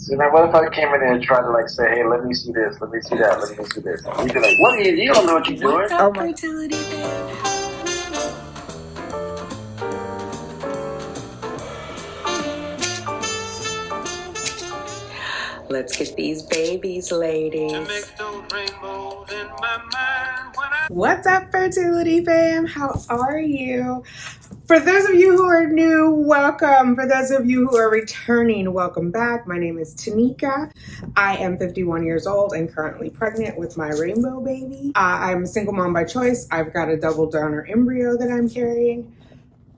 So now what if I came in and tried to like say, hey, let me see this, let me see that, let me see this. And you'd be like, what are you don't know what you're doing. What's up, fertility fam? Let's get these babies, ladies. What's up, fertility fam? How are you? For those of you who are new, welcome. For those of you who are returning, welcome back. My name is Tanika. I am 51 years old and currently pregnant with my rainbow baby. I'm a single mom by choice. I've got a double donor embryo that I'm carrying.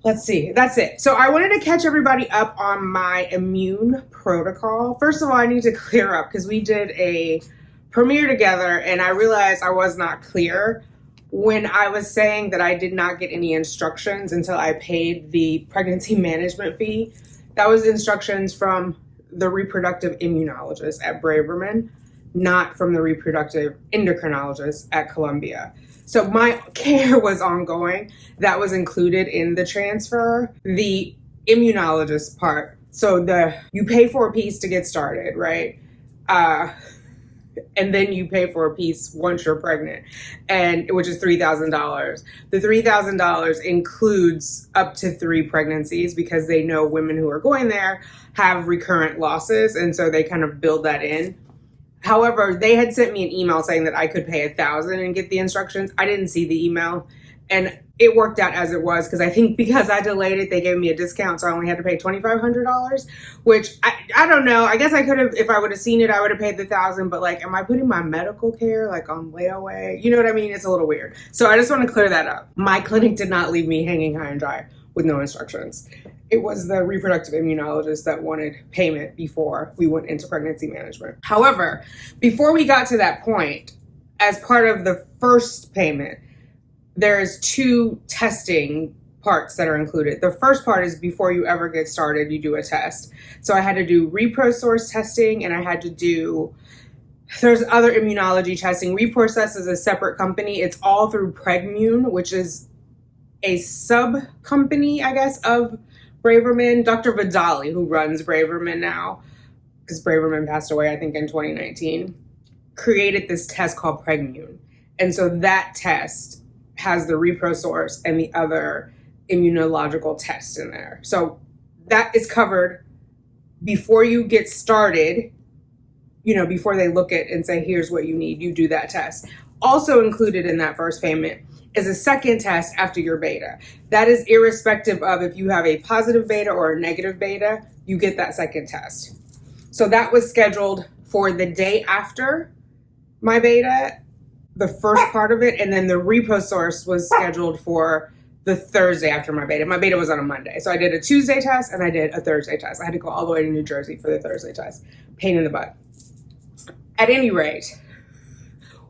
Let's see, that's it. So I wanted to catch everybody up on my immune protocol. First of all, I need to clear up because we did a premiere together and I realized I was not clear when I was saying that I did not get any instructions until I paid the pregnancy management fee. That was instructions from the reproductive immunologist at Braverman, not from the reproductive endocrinologist at Columbia. So my care was ongoing. That was included in the transfer. The immunologist part, so you pay for a piece to get started, right? And then you pay for a piece once you're pregnant, and which is $3,000. The $3,000 includes up to 3 pregnancies because they know women who are going there have recurrent losses, and so they kind of build that in. However, they had sent me an email saying that I could pay $1,000 and get the instructions. I didn't see the email, and it worked out as it was because I think because I delayed it, they gave me a discount, so I only had to pay $2,500, which I don't know. I guess I could have, if I would have seen it, I would have paid the $1,000. But like, am I putting my medical care like on layaway? You know what I mean? It's a little weird. So I just want to clear that up. My clinic did not leave me hanging high and dry with no instructions. It was the reproductive immunologist that wanted payment before we went into pregnancy management. However, before we got to that point, as part of the first payment, there's 2 testing parts that are included. The first part is before you ever get started, you do a test. So I had to do ReproSource testing, and I had to do, there's other immunology testing. ReproSource is a separate company. It's all through Pregmune, which is a sub-company, I guess, of Braverman. Dr. Vidali, who runs Braverman now, because Braverman passed away, I think, in 2019, created this test called Pregmune. And so that test has the ReproSource and the other immunological tests in there. So that is covered before you get started, before they look at and say, here's what you need, you do that test. Also included in that first payment is a second test after your beta. That is irrespective of if you have a positive beta or a negative beta, you get that second test. So that was scheduled for the day after my beta, the first part of it, and then the ReproSource was scheduled for the Thursday after my beta. My beta was on a Monday. So I did a Tuesday test and I did a Thursday test. I had to go all the way to New Jersey for the Thursday test. Pain in the butt. At any rate,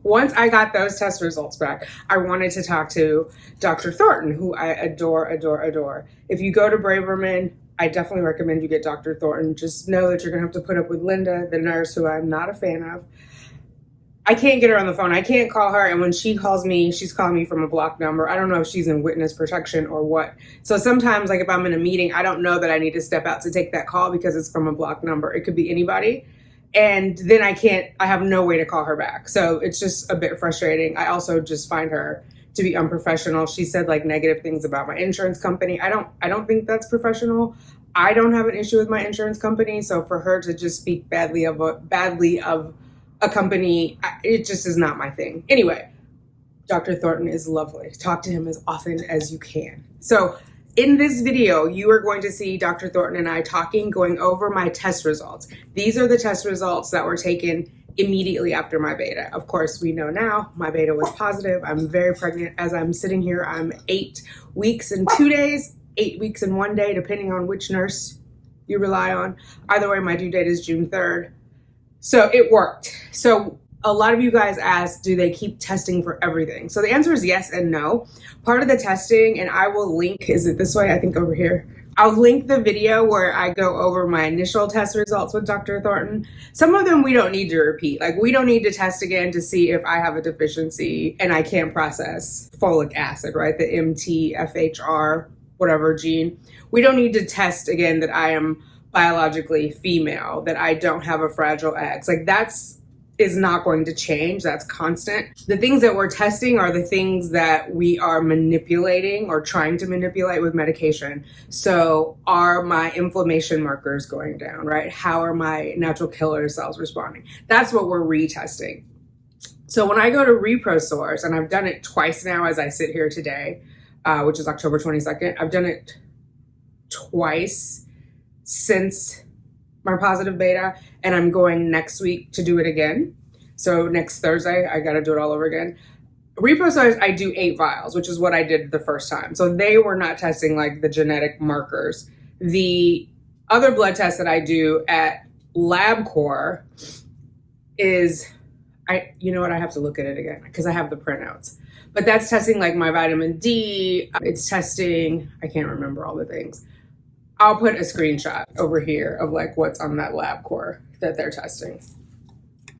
once I got those test results back, I wanted to talk to Dr. Thornton, who I adore, adore, adore. If you go to Braverman, I definitely recommend you get Dr. Thornton. Just know that you're going to have to put up with Linda, the nurse, who I'm not a fan of. I can't get her on the phone. I can't call her. And when she calls me, she's calling me from a blocked number. I don't know if she's in witness protection or what. So sometimes, like if I'm in a meeting, I don't know that I need to step out to take that call because it's from a blocked number. It could be anybody. And then I have no way to call her back. So it's just a bit frustrating. I also just find her to be unprofessional. She said like negative things about my insurance company. I don't think that's professional. I don't have an issue with my insurance company. So for her to just speak badly of a company, it just is not my thing. Anyway, Dr. Thornton is lovely. Talk to him as often as you can. So in this video, you are going to see Dr. Thornton and I talking, going over my test results. These are the test results that were taken immediately after my beta. Of course, we know now my beta was positive. I'm very pregnant. As I'm sitting here, I'm 8 weeks and 2 days, 8 weeks and 1 day, depending on which nurse you rely on. Either way, my due date is June 3rd. So it worked. So a lot of you guys asked, do they keep testing for everything? So the answer is yes and no. Part of the testing, and I will link, is it this way? I think over here. I'll link the video where I go over my initial test results with Dr. Thornton. Some of them we don't need to repeat. Like we don't need to test again to see if I have a deficiency and I can't process folic acid, right? The MTFHR, whatever gene. We don't need to test again that I am biologically female, that I don't have a fragile egg. Like is not going to change. That's constant. The things that we're testing are the things that we are manipulating or trying to manipulate with medication. So are my inflammation markers going down, right? How are my natural killer cells responding? That's what we're retesting. So when I go to ReproSource, and I've done it twice now as I sit here today, which is October 22nd, I've done it twice since my positive beta, and I'm going next week to do it again. So next Thursday, I got to do it all over again. ReproSource, I do 8 vials, which is what I did the first time. So they were not testing like the genetic markers. The other blood test that I do at LabCorp is, you know what, I have to look at it again because I have the printouts. But that's testing like my vitamin D. It's testing, I can't remember all the things. I'll put a screenshot over here of like what's on that LabCorp that they're testing.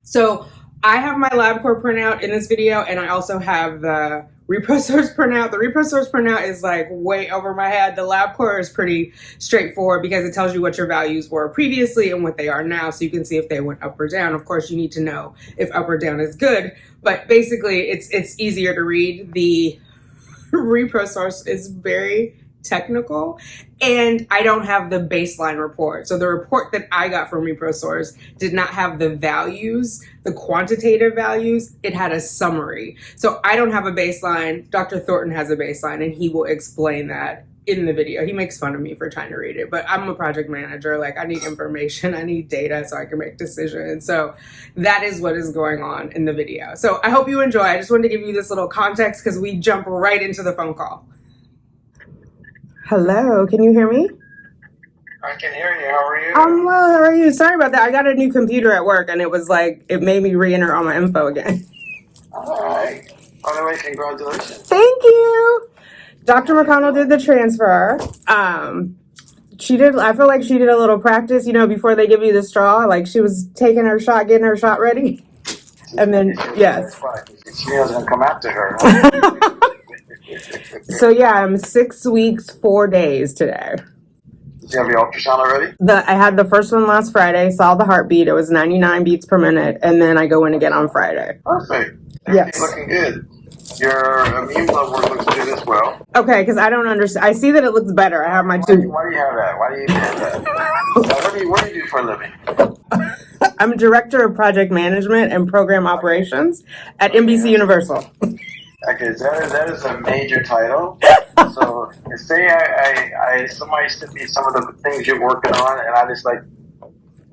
So I have my LabCorp printout in this video, and I also have the ReproSource printout. The ReproSource printout is like way over my head. The LabCorp is pretty straightforward because it tells you what your values were previously and what they are now, so you can see if they went up or down. Of course, you need to know if up or down is good, but basically it's easier to read. The ReproSource is very technical, and I don't have the baseline report. So the report that I got from ReproSource did not have the values, the quantitative values. It had a summary. So I don't have a baseline. Dr. Thornton has a baseline, and he will explain that in the video. He makes fun of me for trying to read it, but I'm a project manager. Like, I need information, I need data so I can make decisions. So that is what is going on in the video. So I hope you enjoy. I just wanted to give you this little context because we jump right into the phone call. Hello, can you hear me? I can hear you. How are you? I'm well, how are you? Sorry about that. I got a new computer at work, and it was like, it made me re-enter all my info again. All right. By the way, congratulations. Thank you. Dr. McConnell did the transfer. I feel like she did a little practice, before they give you the straw. Like, she was taking her shot, getting her shot ready. And then, yes. She was going to come after her. Huh? So yeah, I'm 6 weeks, 4 days today. Did you have your ultrasound already? I had the first one last Friday, saw the heartbeat. It was 99 beats per minute, and then I go in again on Friday. Perfect. Yes. Looking good. Your immune blood work looks good as well. Okay, because I don't understand. I see that it looks better. I have my Why do you have that? Why do you have that? What do you do for a living? I'm Director of Project Management and Program Operations at NBC Universal. Okay, that is a major title. So say somebody sent me some of the things you're working on, and I just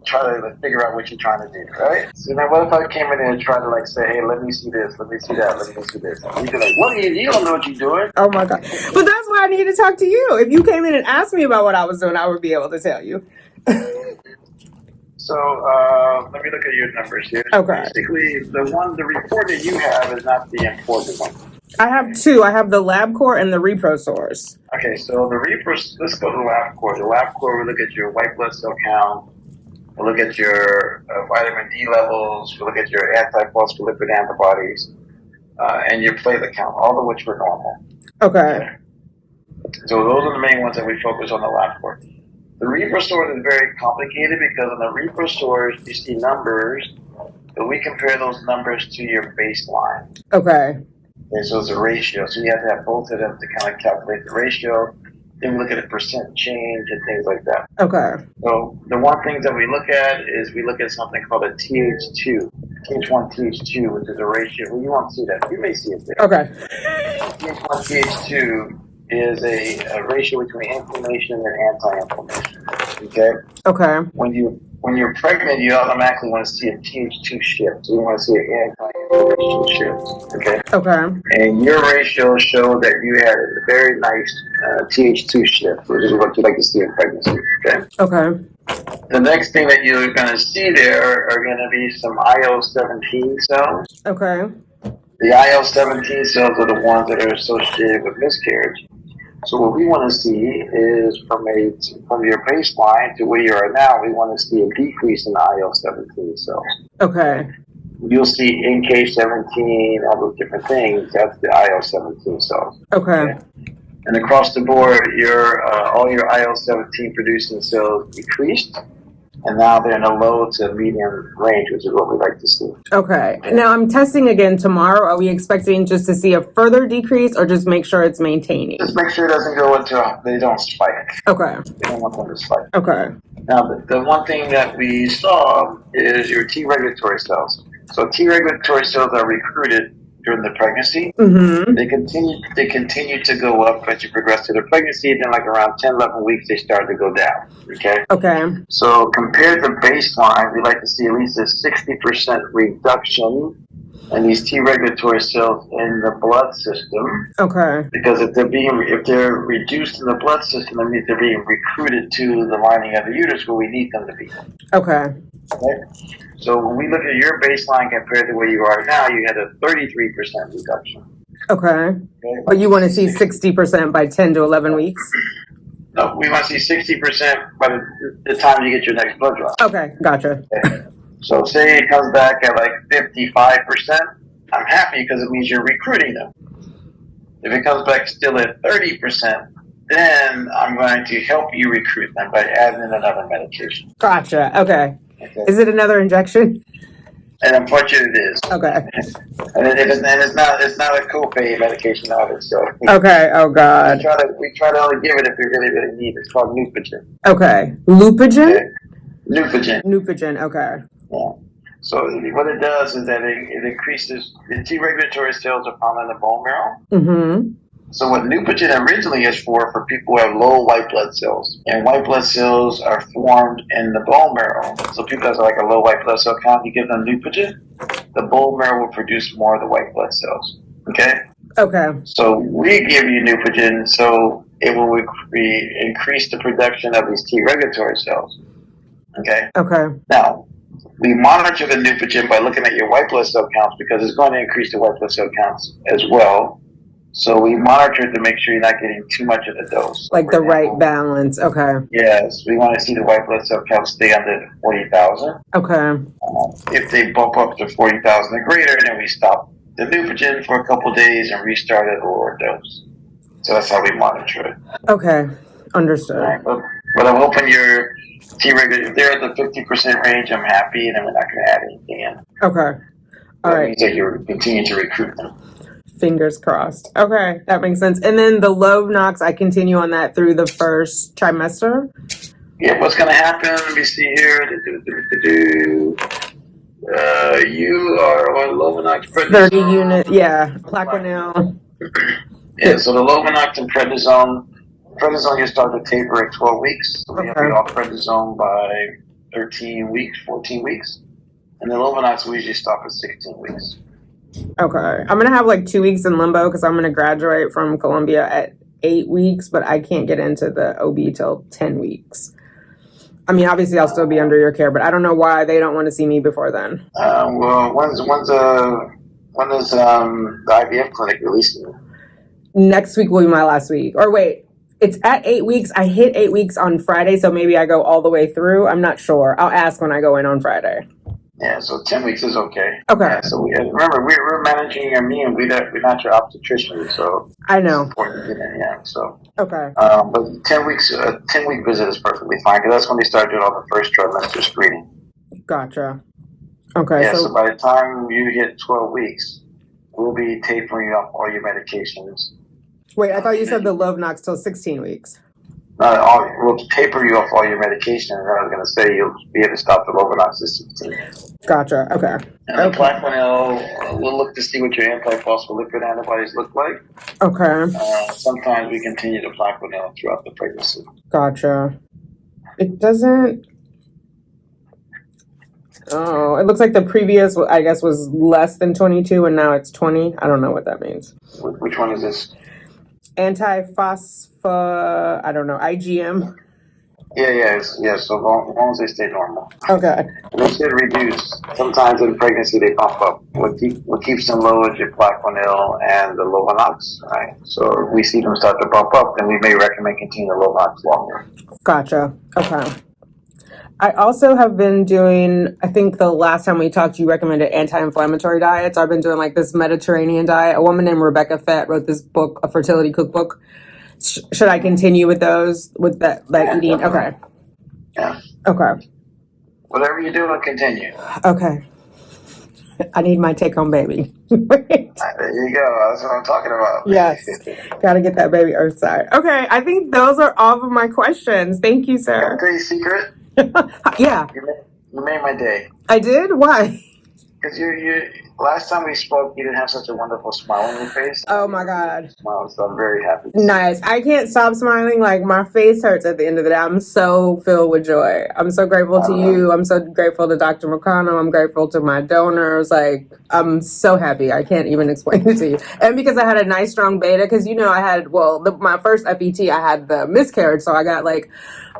try to figure out what you're trying to do, right? So then what if I came in and tried to say, hey, let me see this, let me see that, let me see this. And you'd be like, what are you don't know what you're doing. Oh my God. But that's why I need to talk to you. If you came in and asked me about what I was doing, I would be able to tell you. So let me look at your numbers here. Okay. Basically, the report that you have is not the important one. I have 2. I have the LabCorp and the ReproSource. Okay, so let's go to the LabCorp. The LabCorp, we look at your white blood cell count, we look at your vitamin D levels, we look at your anti-phospholipid antibodies, and your platelet count, all of which were normal. Okay. So those are the main ones that we focus on the LabCorp. The ReproSource is very complicated because on the ReproSource, you see numbers, but we compare those numbers to your baseline. Okay. And so it's a ratio. So you have to have both of them to kind of calculate the ratio. Then we look at a percent change and things like that. Okay. So the one thing that we look at is we look at something called a TH2, TH1, TH2, which is a ratio. Well, you won't see that. You may see it there. Okay. TH1, TH2 is a ratio between inflammation and anti-inflammation. Okay? Okay. When you're pregnant, you automatically want to see a TH2 shift. So you want to see an anti-inflammation shift. Okay? Okay. And your ratios show that you had a very nice TH2 shift, which is what you like to see in pregnancy. Okay? Okay. The next thing that you're going to see there are going to be some IL-17 cells. Okay. The IL-17 cells are the ones that are associated with miscarriage. So what we want to see is from your baseline to where you are now, we want to see a decrease in the IL-17 cells. Okay. You'll see NK-17, all those different things. That's the IL-17 cells. Okay. And across the board, all your IL-17 producing cells decreased, and now they're in a low to medium range, which is what we like to see. Okay. Now I'm testing again tomorrow. Are we expecting just to see a further decrease, or just make sure it's maintaining? Just make sure it doesn't go into, they don't spike. Okay. We don't want them to spike. Okay. Now, the one thing that we saw is your T regulatory cells. So T regulatory cells are recruited during the pregnancy. Mm-hmm. They continue to go up as you progress through the pregnancy. Then, like around 10, 11 weeks, they start to go down. Okay. Okay. So compared to baseline, we like to see at least a 60% reduction in these T regulatory cells in the blood system. Okay. Because if they're reduced in the blood system, that means they're being recruited to the lining of the uterus where we need them to be. Okay. Okay. So when we look at your baseline compared to where you are now, you had a 33% reduction. Okay. But you want to see 60% by 10 to 11 weeks? No, we want to see 60% by the time you get your next blood draw. Okay, gotcha. Okay. So say it comes back at like 55%, I'm happy because it means you're recruiting them. If it comes back still at 30%, then I'm going to help you recruit them by adding in another medication. Gotcha. Okay. Is it another injection? And unfortunately, it is. Okay. And it's not a copay medication either. So okay. Oh God. We try to only give it if we really need it. It's called Neupogen. Okay. Lupogen. Okay. Neupogen. Neupogen. Okay. Yeah. So what it does is that it increases the T regulatory cells are found in the bone marrow. Mm-hmm. So what Neupogen originally is for people who have low white blood cells. And white blood cells are formed in the bone marrow. So people that have like a low white blood cell count, you give them Neupogen, the bone marrow will produce more of the white blood cells. Okay? Okay. So we give you Neupogen so it will increase the production of these T regulatory cells. Okay? Okay. Now, we monitor the Neupogen by looking at your white blood cell counts because it's going to increase the white blood cell counts as well. So we monitor to make sure you're not getting too much of the dose. Like the right balance. Okay. Yes, we want to see the white blood cell count stay under 40,000. Okay. If they bump up to 40,000 or greater, then we stop the Neupogen for a couple of days and restart at a lower dose. So that's how we monitor it. Okay. Understood. Right. But I'm hoping your T-regular, if they're at the 50% range, I'm happy, and then we're not going to add anything in. Okay. All right. That means that you're continuing to recruit them. Fingers crossed. Okay, that makes sense. And then the Lovenox, I continue on that through the first trimester? Yeah, what's going to happen? Let me see here. You are on Lovenox prednisone. 30 unit, yeah. Plaquenil. Yeah, so the Lovenox and prednisone you start to taper at 12 weeks. So we have you off prednisone by 13 weeks, 14 weeks. And the Lovenox we usually stop at 16 weeks. Okay. I'm going to have like 2 weeks in limbo because I'm going to graduate from Columbia at 8 weeks, but I can't get into the OB till 10 weeks. I mean, obviously I'll still be under your care, but I don't know why they don't want to see me before then. Well, when is the IVF clinic releasing? Next week will be my last week. Or wait, it's at 8 weeks. I hit 8 weeks on Friday, so maybe I go all the way through. I'm not sure. I'll ask when I go in on Friday. Yeah, so 10 weeks is okay. Okay. Yeah, so remember, we're managing your immune. We're not your obstetrician, so I know. It's important to get in, yeah. So okay. But 10 weeks, a 10-week visit is perfectly fine because that's when they start doing all the first trimester screening. Gotcha. Okay. Yeah. So by the time you hit 12 weeks, we'll be tapering off all your medications. Wait, I thought you said the Lovenox till 16 weeks. We'll taper you off all your medication, and I was going to say you'll be able to stop the Lovenox at 16. Gotcha. Okay. And the Plaquenil, we'll look to see what your antiphospholipid antibodies look like. Okay. Sometimes we continue the Plaquenil throughout the pregnancy. Gotcha. It doesn't. Oh, it looks like the previous, I guess, was less than 22, and now it's 20. I don't know what that means. Which one is this? I don't know, IgM. Yeah. So long as they stay normal. Okay. And they should reduce. Sometimes in pregnancy they bump up. What keeps them low is your Plaquenil and the Lovenox, right? So if we see them start to bump up, then we may recommend continuing the Lovenox longer. Gotcha. Okay. I also have been doing, I think the last time we talked, you recommended anti-inflammatory diets. I've been doing like this Mediterranean diet. A woman named Rebecca Fett wrote this book, a fertility cookbook. Should I continue with those, with that eating? Definitely. Okay. Yeah. Okay. Whatever you do, continue. Okay. I need my take-home baby. There you go. That's what I'm talking about. Yes. Got to get that baby earthside. Okay. I think those are all of my questions. Thank you, Can sir. I tell you a secret? Yeah. You made my day. I did? Why? Because you last time we spoke, you didn't have such a wonderful smile on your face. Oh my God. Smile, so I'm very happy. Nice. I can't stop smiling. Like, my face hurts at the end of the day. I'm so filled with joy. I'm so grateful to you. I'm so grateful to Dr. McConnell. I'm grateful to my donors. Like, I'm so happy. I can't even explain it to you. And because I had a nice strong beta, because I had, my first FET, I had the miscarriage. So I got like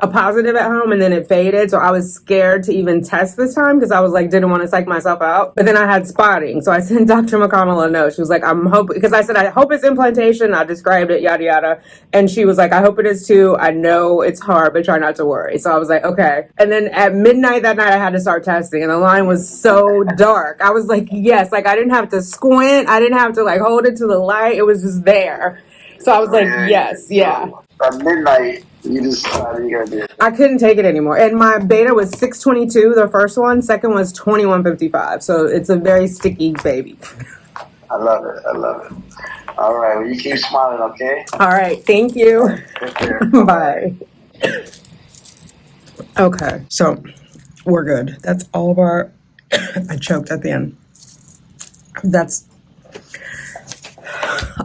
a positive at home and then it faded. So I was scared to even test this time because I was like, didn't want to psych myself out. But then I had spotting. So I sent Dr. McConnell a note. She was like, I'm hoping, because I said, I hope it's implantation. I described it, yada, yada. And she was like, I hope it is too. I know it's hard, but try not to worry. So I was like, okay. And then at midnight that night, I had to start testing and the line was so dark. I was like, yes, like I didn't have to squint. I didn't have to like hold it to the light. It was just there. So I was like, yes, yeah. At midnight, you decided you're going to do it. I couldn't take it anymore. And my beta was 622, the first one. Second was 2155. So it's a very sticky baby. I love it. I love it. All right. Well, you keep smiling, okay? All right. Thank you. Take care. Bye. Okay. So we're good. That's all of our... I choked at the end.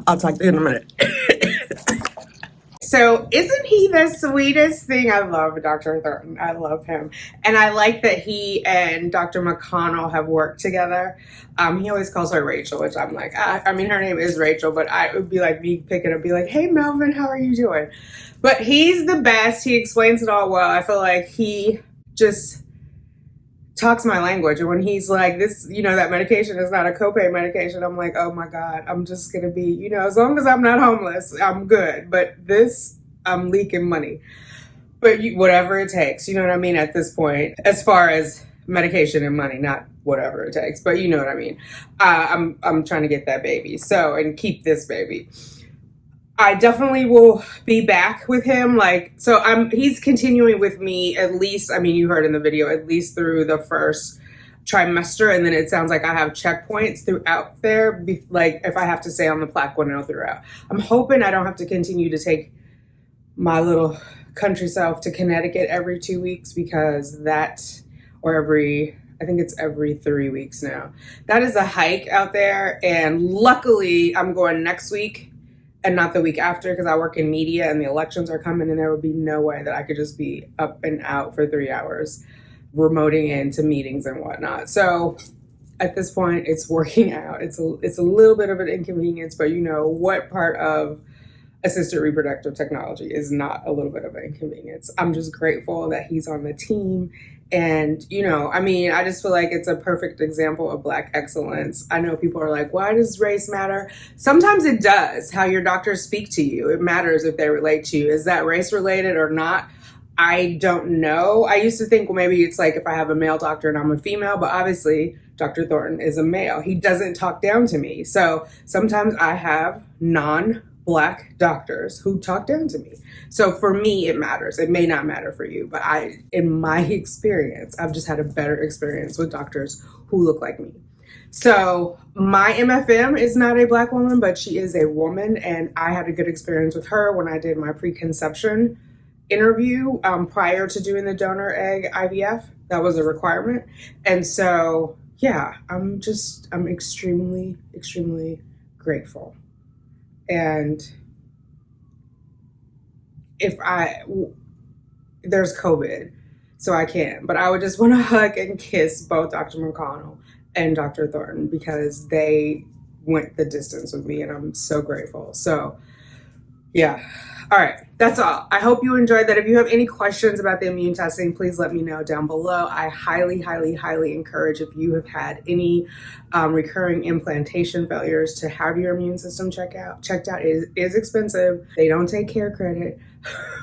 I'll talk to you in a minute. So isn't he the sweetest thing? I love Dr. Thornton. I love him. And I like that he and Dr. McConnell have worked together. He always calls her Rachel, which I'm like, I mean, her name is Rachel, but it would be like me picking up, be like, hey, Melvin, how are you doing? But he's the best. He explains it all well. I feel like he just talks my language. And when he's like, this, that medication is not a copay medication, I'm like, oh my God, I'm just going to be, as long as I'm not homeless, I'm good. But this, I'm leaking money. But whatever it takes, you know what I mean, at this point, as far as medication and money, not whatever it takes, but you know what I mean. I'm trying to get that baby. And keep this baby. I definitely will be back with him. He's continuing with me at least, I mean, you heard in the video, at least through the first trimester. And then it sounds like I have checkpoints throughout there. Like if I have to stay on the Plaquenil throughout. I'm hoping I don't have to continue to take my little country self to Connecticut every 2 weeks because I think it's every 3 weeks now. That is a hike out there. And luckily I'm going next week and not the week after because I work in media and the elections are coming and there would be no way that I could just be up and out for 3 hours remoting into meetings and whatnot. So at this point it's working out. It's a little bit of an inconvenience, but what part of assisted reproductive technology is not a little bit of an inconvenience. I'm just grateful that he's on the team. And, I just feel like it's a perfect example of Black excellence. I know people are like, why does race matter? Sometimes it does. How your doctors speak to you. It matters if they relate to you. Is that race related or not? I don't know. I used to think, well, maybe it's like if I have a male doctor and I'm a female, but obviously Dr. Thornton is a male. He doesn't talk down to me. So sometimes I have non-Black doctors who talk down to me. So for me, it matters. It may not matter for you, but in my experience, I've just had a better experience with doctors who look like me. So my MFM is not a Black woman, but she is a woman. And I had a good experience with her when I did my preconception interview prior to doing the donor egg IVF. That was a requirement. And so, yeah, I'm extremely, extremely grateful. And there's COVID, so I can't, but I would just want to hug and kiss both Dr. McConnell and Dr. Thornton because they went the distance with me and I'm so grateful. So yeah. All right. That's all. I hope you enjoyed that. If you have any questions about the immune testing, please let me know down below. I highly, highly, highly encourage if you have had any recurring implantation failures to have your immune system checked out. It is expensive. They don't take care credit,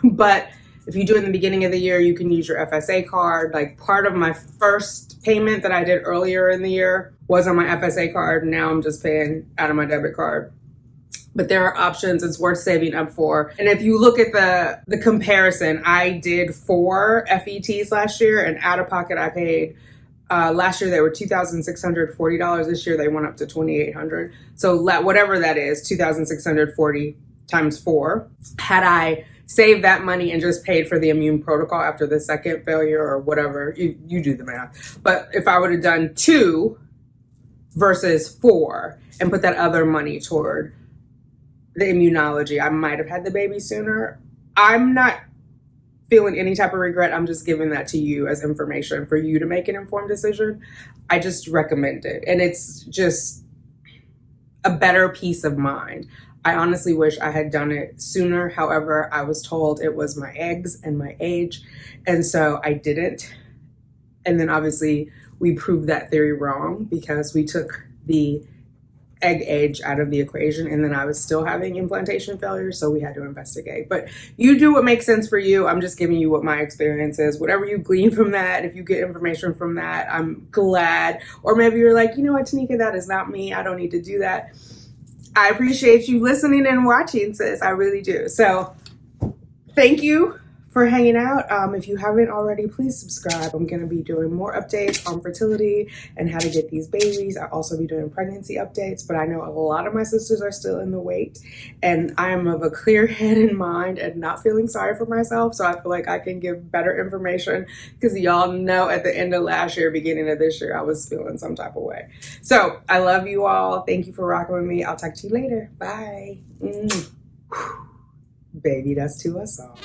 but if you do it in the beginning of the year, you can use your FSA card. Like part of my first payment that I did earlier in the year was on my FSA card. Now I'm just paying out of my debit card. but there are options it's worth saving up for. And if you look at the comparison, I did 4 FETs last year, and out of pocket I paid last year they were $2,640. This year they went up to $2,800. So whatever that is, $2,640 times 4. Had I saved that money and just paid for the immune protocol after the second failure or whatever, you do the math. But if I would have done 2 versus 4 and put that other money toward the immunology, I might have had the baby sooner. I'm not feeling any type of regret. I'm just giving that to you as information for you to make an informed decision. I just recommend it. And it's just a better peace of mind. I honestly wish I had done it sooner. However, I was told it was my eggs and my age. And so I didn't. And then obviously we proved that theory wrong because we took the egg age out of the equation, and then I was still having implantation failure, so we had to investigate. But you do what makes sense for you. I'm just giving you what my experience is. Whatever you glean from that, if you get information from that, I'm glad. Or maybe you're like, you know what, Tanika, that is not me. I don't need to do that. I appreciate you listening and watching, sis. I really do. So thank you for hanging out. If you haven't already, please subscribe. I'm going to be doing more updates on fertility and how to get these babies. I'll also be doing pregnancy updates, but I know a lot of my sisters are still in the wait, and I am of a clear head and mind and not feeling sorry for myself. So I feel like I can give better information because y'all know at the end of last year, beginning of this year, I was feeling some type of way. So I love you all. Thank you for rocking with me. I'll talk to you later. Bye. Baby, that's to us all.